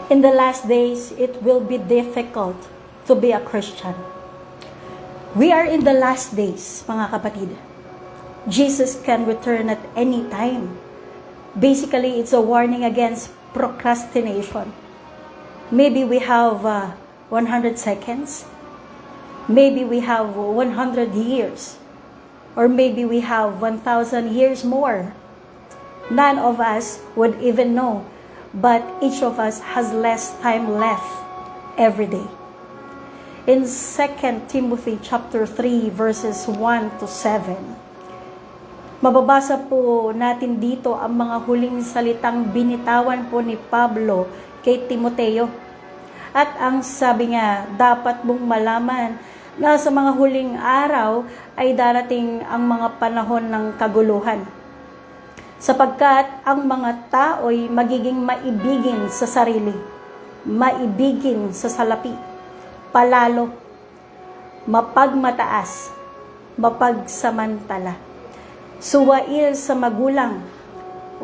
In the last days, it will be difficult to be a Christian. We are in the last days, mga kapatid. Jesus can return at any time. Basically, it's a warning against procrastination. Maybe we have 100 seconds. Maybe we have 100 years. Or maybe we have 1,000 years more. None of us would even know, but each of us has less time left every day. In 2 Timothy chapter 3 verses 1 to 7, mababasa po natin dito ang mga huling salitang binitawan po ni Pablo kay Timoteo. At ang sabi niya, dapat mong malaman na sa mga huling araw ay darating ang mga panahon ng kaguluhan. Sapagkat ang mga tao'y magiging maibigin sa sarili, maibigin sa salapi, palalo, mapagmataas, mapagsamantala, suwail sa magulang,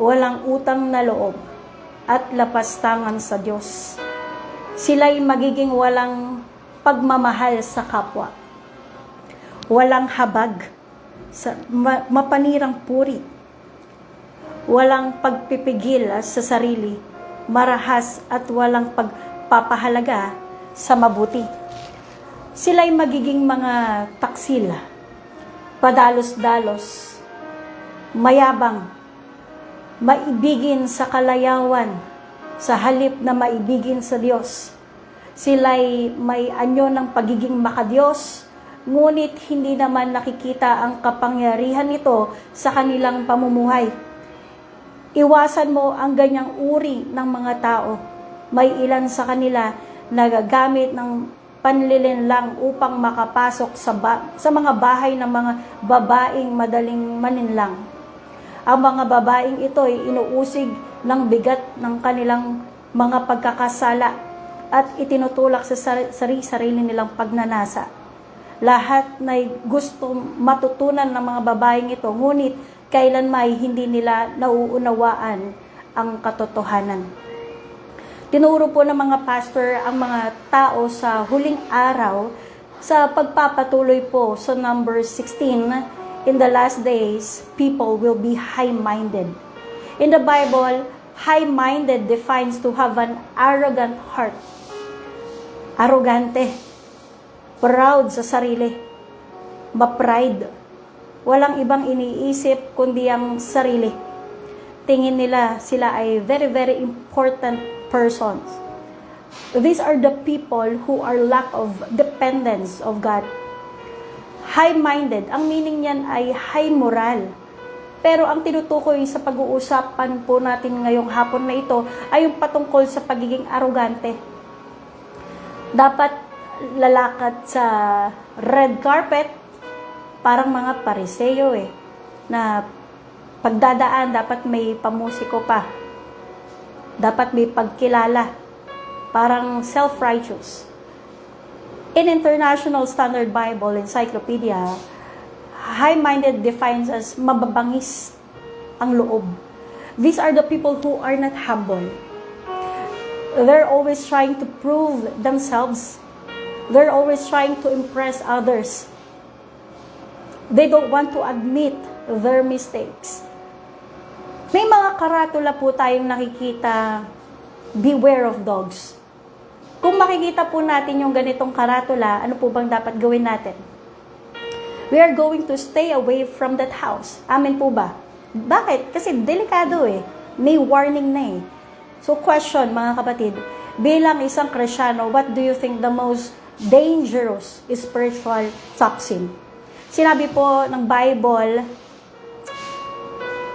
walang utang na loob, at lapastangan sa Diyos. Sila'y magiging walang pagmamahal sa kapwa, walang habag, mapanirang puri, walang pagpipigil sa sarili, marahas at walang pagpapahalaga sa mabuti. Sila'y magiging mga taksil, padalos-dalos, mayabang, maibigin sa kalayawan, sa halip na maibigin sa Diyos. Sila'y may anyo ng pagiging makadiyos, ngunit hindi naman nakikita ang kapangyarihan nito sa kanilang pamumuhay. Iwasan mo ang ganyang uri ng mga tao. May ilan sa kanila nagagamit ng panlilinlang upang makapasok sa mga bahay ng mga babaeng madaling maninlang. Ang mga babaeng ito ay inuusig ng bigat ng kanilang mga pagkakasala at itinutulak sa sarili nilang pagnanasa. Lahat na gusto matutunan ng mga babaeng ito, ngunit kailanmay hindi nila nauunawaan ang katotohanan. Tinuro po ng mga pastor ang mga tao sa huling araw sa pagpapatuloy po sa number 16, in the last days, people will be high-minded. In the Bible, high-minded defines to have an arrogant heart. Arrogante, proud sa sarili, ma-pride. Walang ibang iniisip kundi ang sarili. Tingin nila sila ay very, very important persons. These are the people who are lack of dependence of God. High-minded, ang meaning niyan ay high moral. Pero ang tinutukoy sa pag-uusapan po natin ngayong hapon na ito ay yung patungkol sa pagiging arrogante. Dapat lalakad sa red carpet, parang mga Pariseo na pagdadaan dapat may pamusiko pa. Dapat may pagkilala. Parang self-righteous. In International Standard Bible Encyclopedia, high-minded defines as mababangis ang loob. These are the people who are not humble. They're always trying to prove themselves. They're always trying to impress others. They don't want to admit their mistakes. May mga karatula po tayong nakikita, beware of dogs. Kung makikita po natin yung ganitong karatula, ano po bang dapat gawin natin? We are going to stay away from that house. Amen po ba? Bakit? Kasi delikado May warning na So question, mga kapatid, bilang isang Kristiyano, what do you think the most dangerous spiritual toxin? Sinabi po ng Bible,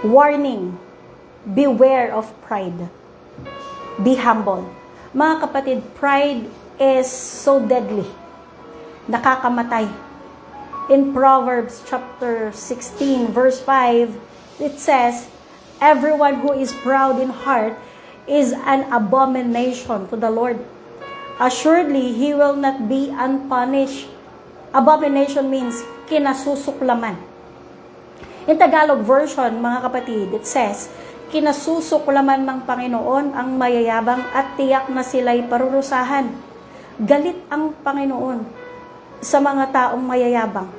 warning, beware of pride. Be humble. Mga kapatid, pride is so deadly. Nakakamatay. In Proverbs chapter 16, verse 5, it says, everyone who is proud in heart is an abomination to the Lord. Assuredly, he will not be unpunished. Abomination means kinasusuklaman. In Tagalog version, mga kapatid, it says, Kinasusuklaman ng Panginoon ang mayayabang at tiyak na sila'y parurusahan. Galit ang Panginoon sa mga taong mayayabang.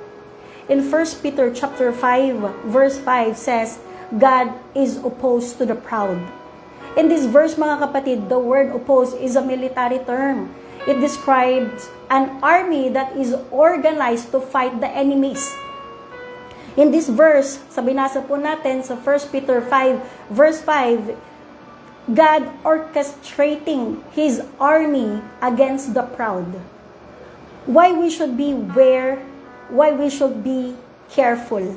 In 1 Peter chapter 5, verse 5 says, God is opposed to the proud. In this verse, mga kapatid, the word opposed is a military term. It describes an army that is organized to fight the enemies. In this verse, sa binasa po natin sa 1 Peter 5, verse 5, God orchestrating His army against the proud. Why we should beware, why we should be careful.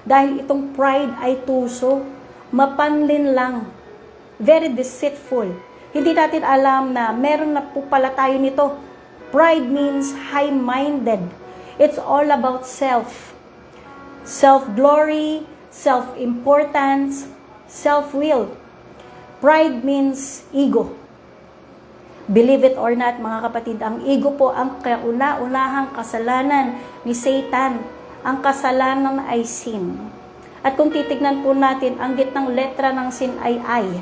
Dahil itong pride ay tuso, mapanlin lang, very deceitful. Hindi natin alam na meron na po pala tayo nito. Pride means high-minded. It's all about self. Self-glory, self-importance, self-will. Pride means ego. Believe it or not, mga kapatid, ang ego po ang kauna-unahang kasalanan ni Satan. Ang kasalanan ay sin. At kung titignan po natin, ang gitnang letra ng sin ay I.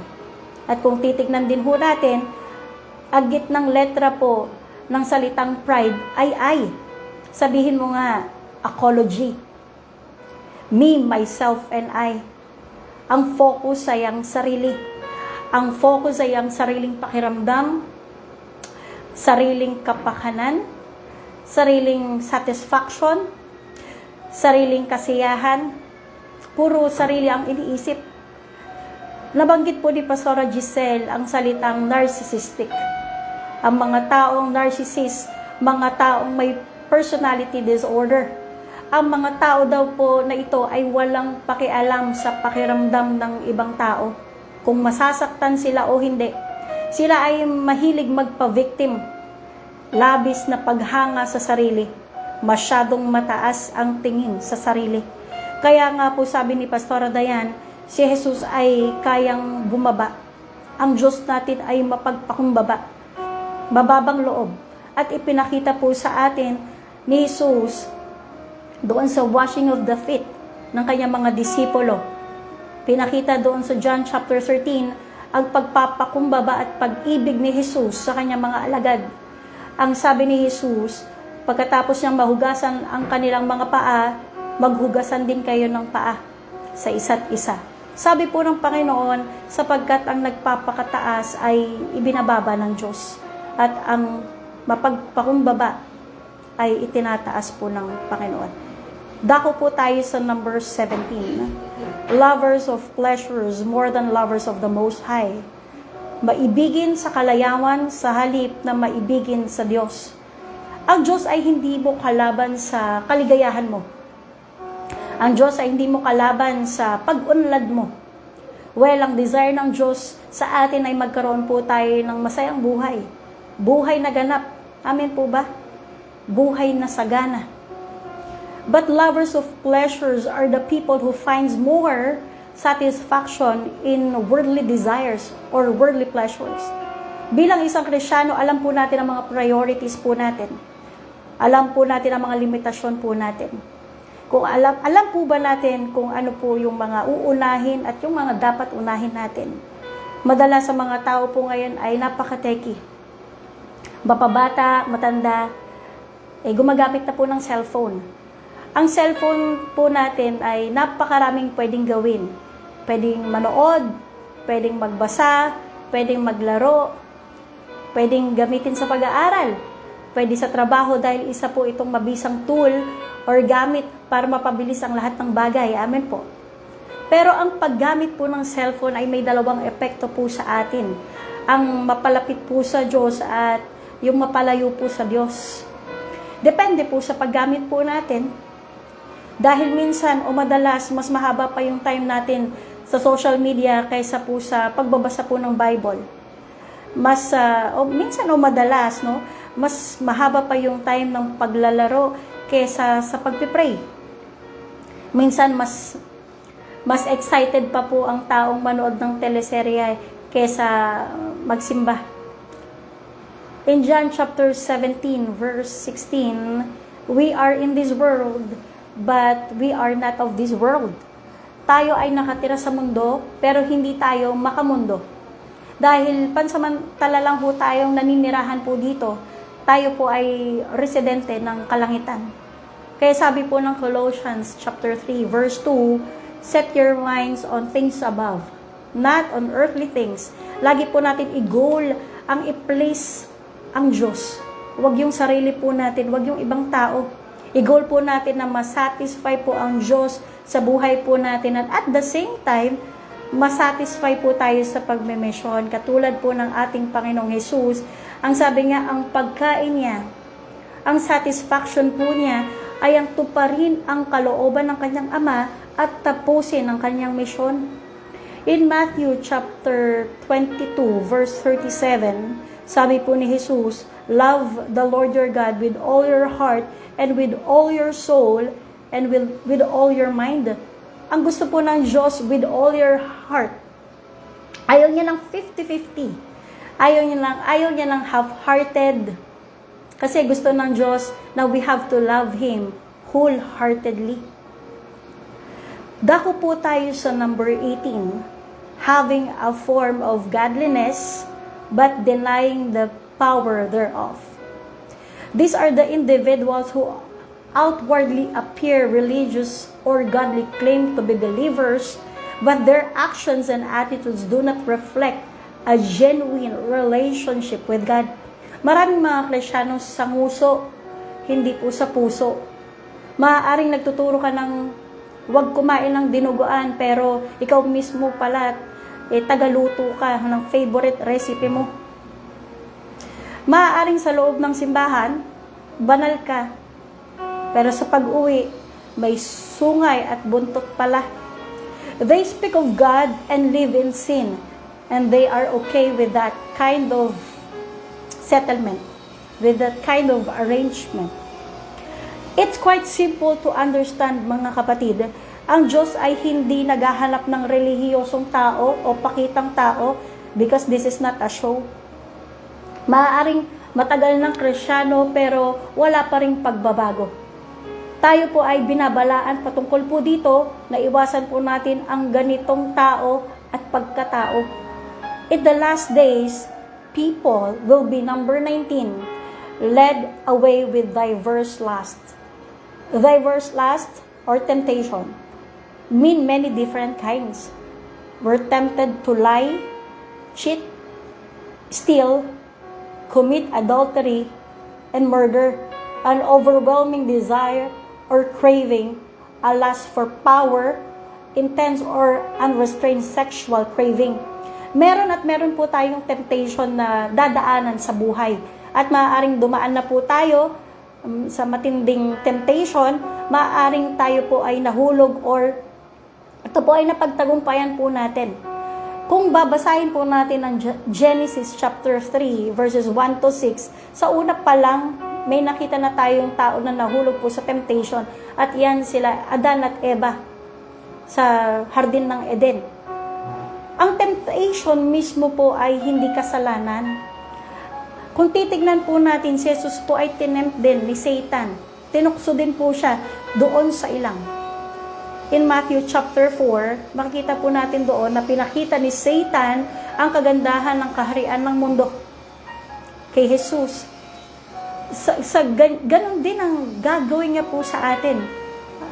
At kung titignan din po natin, ang gitnang letra po ng salitang pride ay I. Sabihin mo nga, apology. Me, myself, and I. Ang focus ay ang sarili. Ang focus ay ang sariling pakiramdam, sariling kapakanan, sariling satisfaction, sariling kasiyahan, puro sarili ang iniisip. Nabanggit po ni Pastora Giselle ang salitang narcissistic. Ang mga taong narcissist, mga taong may personality disorder. Ang mga tao daw po na ito ay walang pakialam sa pakiramdam ng ibang tao. Kung masasaktan sila o hindi. Sila ay mahilig magpa-victim. Labis na paghanga sa sarili. Masyadong mataas ang tingin sa sarili. Kaya nga po sabi ni Pastora Dayan, si Jesus ay kayang bumaba. Ang Diyos natin ay mapagpakumbaba. Mababang loob. At ipinakita po sa atin ni Jesus doon sa washing of the feet ng kanyang mga disipulo. Pinakita doon sa John chapter 13 ang pagpapakumbaba at pag-ibig ni Jesus sa kanyang mga alagad. Ang sabi ni Jesus, pagkatapos niyang mahugasan ang kanilang mga paa, maghugasan din kayo ng paa sa isa't isa. Sabi po ng Panginoon, sapagkat ang nagpapakataas ay ibinababa ng Diyos at ang mapagpakumbaba ay itinataas po ng Panginoon. Dako po tayo sa number 17. Lovers of pleasures more than lovers of the Most High. Maibigin sa kalayawan sa halip na maibigin sa Diyos. Ang Diyos ay hindi mo kalaban sa kaligayahan mo. Ang Diyos ay hindi mo kalaban sa pag-unlad mo. Well, ang desire ng Diyos sa atin ay magkaroon po tayo ng masayang buhay. Buhay na ganap. Amen po ba? Buhay na sagana. But lovers of pleasures are the people who finds more satisfaction in worldly desires or worldly pleasures. Bilang isang Kristiyano, alam po natin ang mga priorities po natin. Alam po natin ang mga limitasyon po natin. Kung alam po ba natin kung ano po yung mga uunahin at yung mga dapat unahin natin. Madalas sa mga tao po ngayon ay napaka-techy. Mapabata, matanda, gumagamit na po ng cellphone. Ang cellphone po natin ay napakaraming pwedeng gawin. Pwedeng manood, pwedeng magbasa, pwedeng maglaro, pwedeng gamitin sa pag-aaral, pwede sa trabaho dahil isa po itong mabisang tool or gamit para mapabilis ang lahat ng bagay. Amen po. Pero ang paggamit po ng cellphone ay may dalawang epekto po sa atin. Ang mapalapit po sa Diyos at yung mapalayo po sa Diyos. Depende po sa paggamit po natin. Dahil minsan o madalas, mas mahaba pa yung time natin sa social media kaysa po sa pagbabasa po ng Bible. Minsan o madalas, no, mas mahaba pa yung time ng paglalaro kaysa sa pagpipray. Minsan, mas excited pa po ang taong manood ng teleserye kaysa magsimba. In John chapter 17, verse 16, we are in this world, but we are not of this world. tayo ay nakatira sa mundo, pero hindi tayo makamundo. Dahil pansamantala lang po tayong naninirahan po dito, tayo po ay residente ng kalangitan. Kaya sabi po ng Colossians chapter 3 verse 2, set your minds on things above, not on earthly things. Lagi po natin i-goal ang i-place ang Diyos. Huwag yung sarili po natin, huwag yung ibang tao. I-goal po natin na masatisfy po ang Diyos sa buhay po natin at the same time, masatisfy po tayo sa pagmemisyon. Katulad po ng ating Panginoong Jesus, ang sabi niya, ang pagkain niya, ang satisfaction po niya ay ang tuparin ang kalooban ng kanyang Ama at tapusin ang kanyang misyon. In Matthew chapter 22 verse 37, sabi po ni Jesus, love the Lord your God with all your heart and with all your soul and with all your mind. Ang gusto po ng Diyos with all your heart. Ayaw niya ng 50-50. Ayaw niya ng half-hearted. Kasi gusto ng Diyos na we have to love Him wholeheartedly. Dako po tayo sa number 18. Having a form of godliness but denying the power thereof. These are the individuals who outwardly appear religious or godly, claim to be believers, but their actions and attitudes do not reflect a genuine relationship with God. Maraming mga Kristiyanong sanguso, hindi po sa puso. Maaaring nagtuturo ka ng huwag kumain ng dinuguan, pero ikaw mismo pala, tagaluto ka ng favorite recipe mo. Maaaring sa loob ng simbahan, banal ka, pero sa pag-uwi, may sungay at buntot pala. They speak of God and live in sin, and they are okay with that kind of settlement, with that kind of arrangement. It's quite simple to understand, mga kapatid. Ang Diyos ay hindi naghahanap ng relihiyosong tao o pakitang tao because this is not a show. Maaaring matagal ng Kristiyano pero wala pa ring pagbabago. Tayo po ay binabalaan patungkol po dito na iwasan po natin ang ganitong tao at pagkatao. In the last days, people will be, number 19, led away with diverse lust. Diverse lust or temptation mean many different kinds. We're tempted to lie, cheat, steal, commit adultery, and murder. An overwhelming desire or craving, a lust for power, intense or unrestrained sexual craving. Meron at meron po tayong temptation na dadaanan sa buhay. At maaaring dumaan na po tayo sa matinding temptation, maaaring tayo po ay nahulog or ito po ay napagtagumpayan po natin. Kung babasahin po natin ang Genesis chapter 3 verses 1 to 6, sa una pa lang may nakita na tayong tao na nahulog po sa temptation at yan sila Adan at Eva sa hardin ng Eden. Ang temptation mismo po ay hindi kasalanan. Kung titignan po natin, si Jesus po ay tinempt din ni Satan. Tinukso din po siya doon sa ilang. In Matthew chapter 4, makikita po natin doon na pinakita ni Satan ang kagandahan ng kaharian ng mundo kay Jesus. Ganon din ang gagawin niya po sa atin.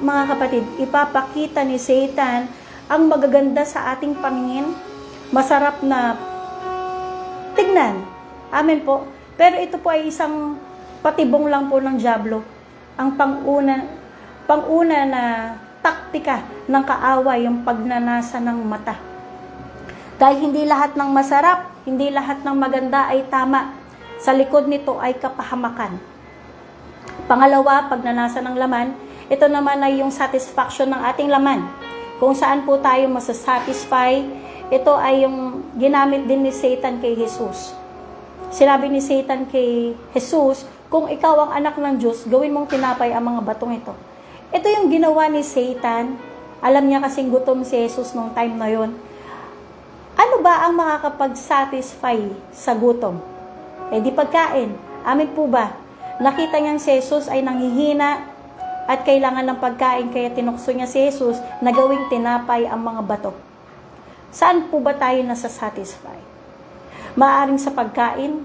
Mga kapatid, ipapakita ni Satan ang magaganda sa ating paningin, masarap na tignan. Amen po. Pero ito po ay isang patibong lang po ng dyablo. Ang pang-una na taktika ng kaaway, yung pagnanasa ng mata. Dahil hindi lahat ng masarap, hindi lahat ng maganda ay tama. Sa likod nito ay kapahamakan. Pangalawa, pagnanasa ng laman, ito naman ay yung satisfaction ng ating laman. Kung saan po tayo masasatisfy, ito ay yung ginamit din ni Satan kay Jesus. Sinabi ni Satan kay Jesus, kung ikaw ang anak ng Diyos, gawin mong tinapay ang mga batong ito. Ito yung ginawa ni Satan. Alam niya kasing gutom si Jesus nung time na yon. Ano ba ang makakapag-satisfy sa gutom? Di pagkain. Amin po ba? Nakita niyang si Jesus ay nanghihina at kailangan ng pagkain, kaya tinukso niya si Jesus na gawing tinapay ang mga bato. Saan po ba tayo nasa-satisfy? Maaaring sa pagkain,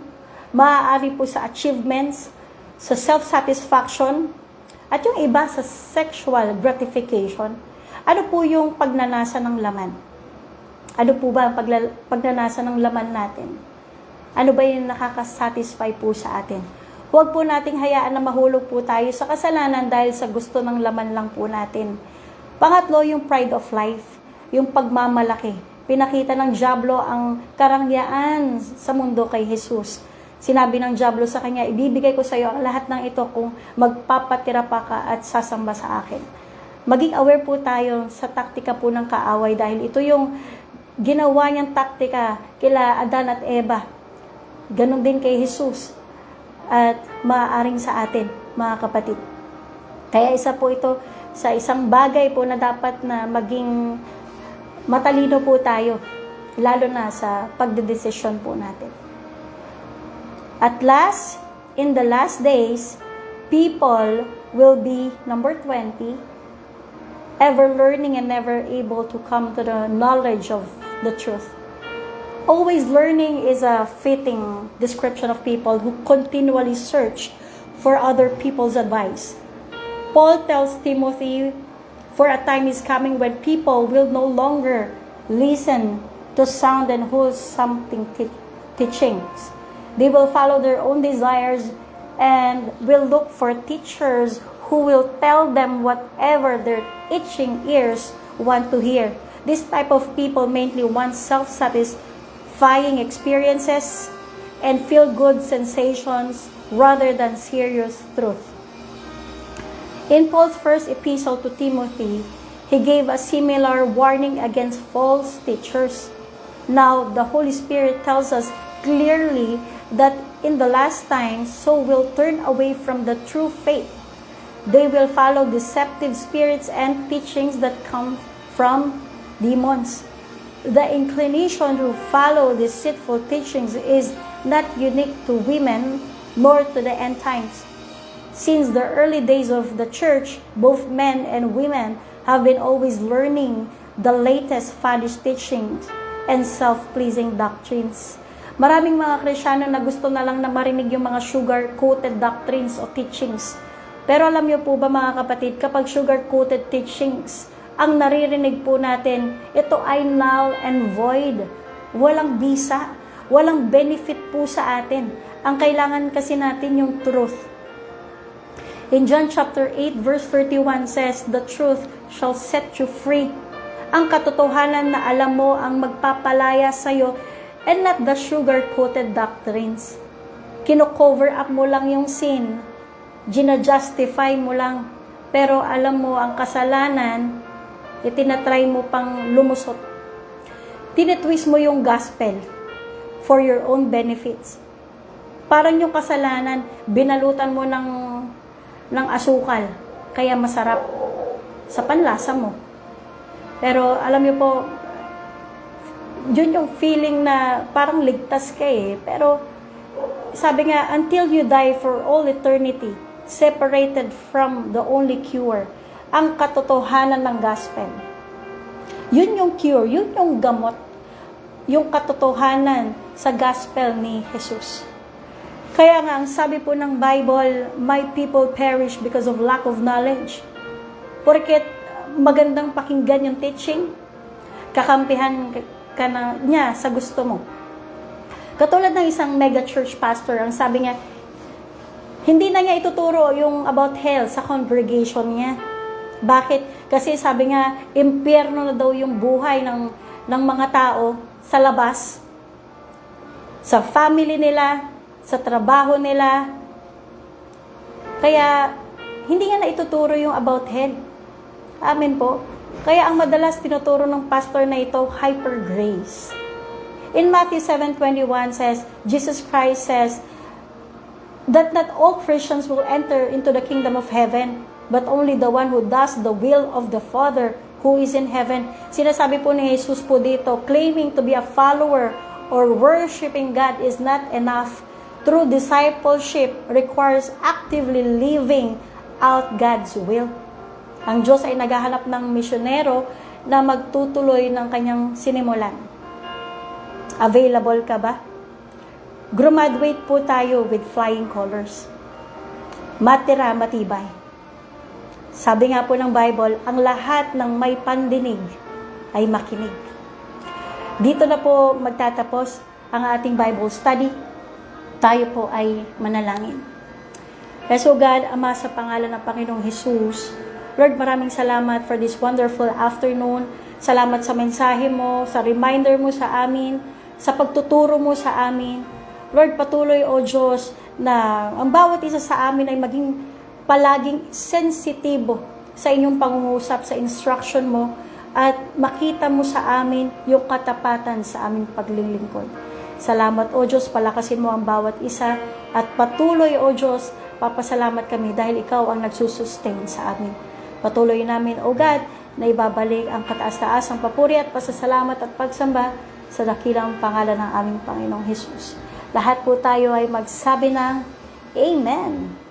maaari po sa achievements, sa self-satisfaction, at yung iba sa sexual gratification. Ano po yung pagnanasa ng laman? Ano po ba ang pagnanasa ng laman natin? Ano ba yung nakakasatisfy po sa atin? Huwag po nating hayaan na mahulog po tayo sa kasalanan dahil sa gusto ng laman lang po natin. Pangatlo, yung pride of life, yung pagmamalaki. Pinakita ng dyablo ang karangyaan sa mundo kay Jesus. Sinabi ng dyablo sa kanya, ibibigay ko sa iyo ang lahat ng ito kung magpapatira pa ka at sasamba sa akin. Maging aware po tayo sa taktika po ng kaaway dahil ito yung ginawa niyang taktika kila Adan at Eva. Ganon din kay Jesus at maaaring sa atin, mga kapatid. Kaya isa po ito sa isang bagay po na dapat na maging matalino po tayo, lalo na sa pagdedesisyon po natin. At last, in the last days, people will be, number 20, ever learning and never able to come to the knowledge of the truth. Always learning is a fitting description of people who continually search for other people's advice. Paul tells Timothy, for a time is coming when people will no longer listen to sound and wholesome teachings. They will follow their own desires and will look for teachers who will tell them whatever their itching ears want to hear. This type of people mainly want self-satisfying experiences and feel-good sensations rather than serious truth. In Paul's first epistle to Timothy, he gave a similar warning against false teachers. Now, the Holy Spirit tells us clearly that in the last times, so will turn away from the true faith. They will follow deceptive spirits and teachings that come from demons. The inclination to follow deceitful teachings is not unique to women nor to the end times. Since the early days of the church, both men and women have been always learning the latest faddish teachings and self-pleasing doctrines. Maraming mga Kristyano na gusto na lang na marinig yung mga sugar-coated doctrines o teachings. Pero alam niyo po ba mga kapatid, kapag sugar-coated teachings, ang naririnig po natin, ito ay null and void. Walang bisa, walang benefit po sa atin. Ang kailangan kasi natin yung truth. In John chapter 8 verse 31 says, the truth shall set you free. Ang katotohanan na alam mo ang magpapalaya sa'yo and not the sugar-coated doctrines. Kino-cover up mo lang yung sin, gina-justify mo lang, pero alam mo ang kasalanan, itinatry mo pang lumusot. Tinitwist mo yung gospel for your own benefits. Parang yung kasalanan, binalutan mo ng asukal, kaya masarap sa panlasa mo. Pero alam niyo po, yun yung feeling na parang ligtas ka eh. Pero sabi nga, until you die for all eternity, separated from the only cure, ang katotohanan ng gospel. Yun yung cure, yun yung gamot, yung katotohanan sa gospel ni Jesus. Kaya nga, ang sabi po ng Bible, my people perish because of lack of knowledge. Porket magandang pakinggan yung teaching, kakampihan ka na niya sa gusto mo. Katulad ng isang mega church pastor, ang sabi niya, hindi na niya ituturo yung about hell sa congregation niya. Bakit? Kasi sabi nga, impyerno na daw yung buhay ng mga tao sa labas, sa family nila, sa trabaho nila. Kaya, hindi nga na ituturo yung about hell. Amen po. Kaya ang madalas tinuturo ng pastor na ito, hyper grace. In Matthew 7:21 says, Jesus Christ says, that not all Christians will enter into the kingdom of heaven, but only the one who does the will of the Father who is in heaven. Sinasabi po ni Jesus po dito, claiming to be a follower or worshiping God is not enough. True discipleship requires actively living out God's will. Ang Diyos ay naghahanap ng misyonero na magtutuloy ng kanyang sinimulan. Available ka ba? Graduate po tayo with flying colors. Matira, matibay. Sabi nga po ng Bible, ang lahat ng may pandinig ay makinig. Dito na po magtatapos ang ating Bible study. Tayo po ay manalangin. So God, Ama, sa pangalan ng Panginoong Jesus, Lord, maraming salamat for this wonderful afternoon. Salamat sa mensahe mo, sa reminder mo sa amin, sa pagtuturo mo sa amin. Lord, patuloy, O Diyos, na ang bawat isa sa amin ay maging palaging sensitibo sa inyong pangungusap, sa instruction mo, at makita mo sa amin yung katapatan sa aming paglilingkod. Salamat, O Diyos, palakasin mo ang bawat isa, at patuloy, O Diyos, papasalamat kami dahil ikaw ang nagsusustain sa amin. Patuloy namin, O God, na ibabalik ang kataas-taas, ang papuri at pasasalamat at pagsamba sa dakilang pangalan ng aming Panginoong Jesus. Lahat po tayo ay magsabi ng Amen.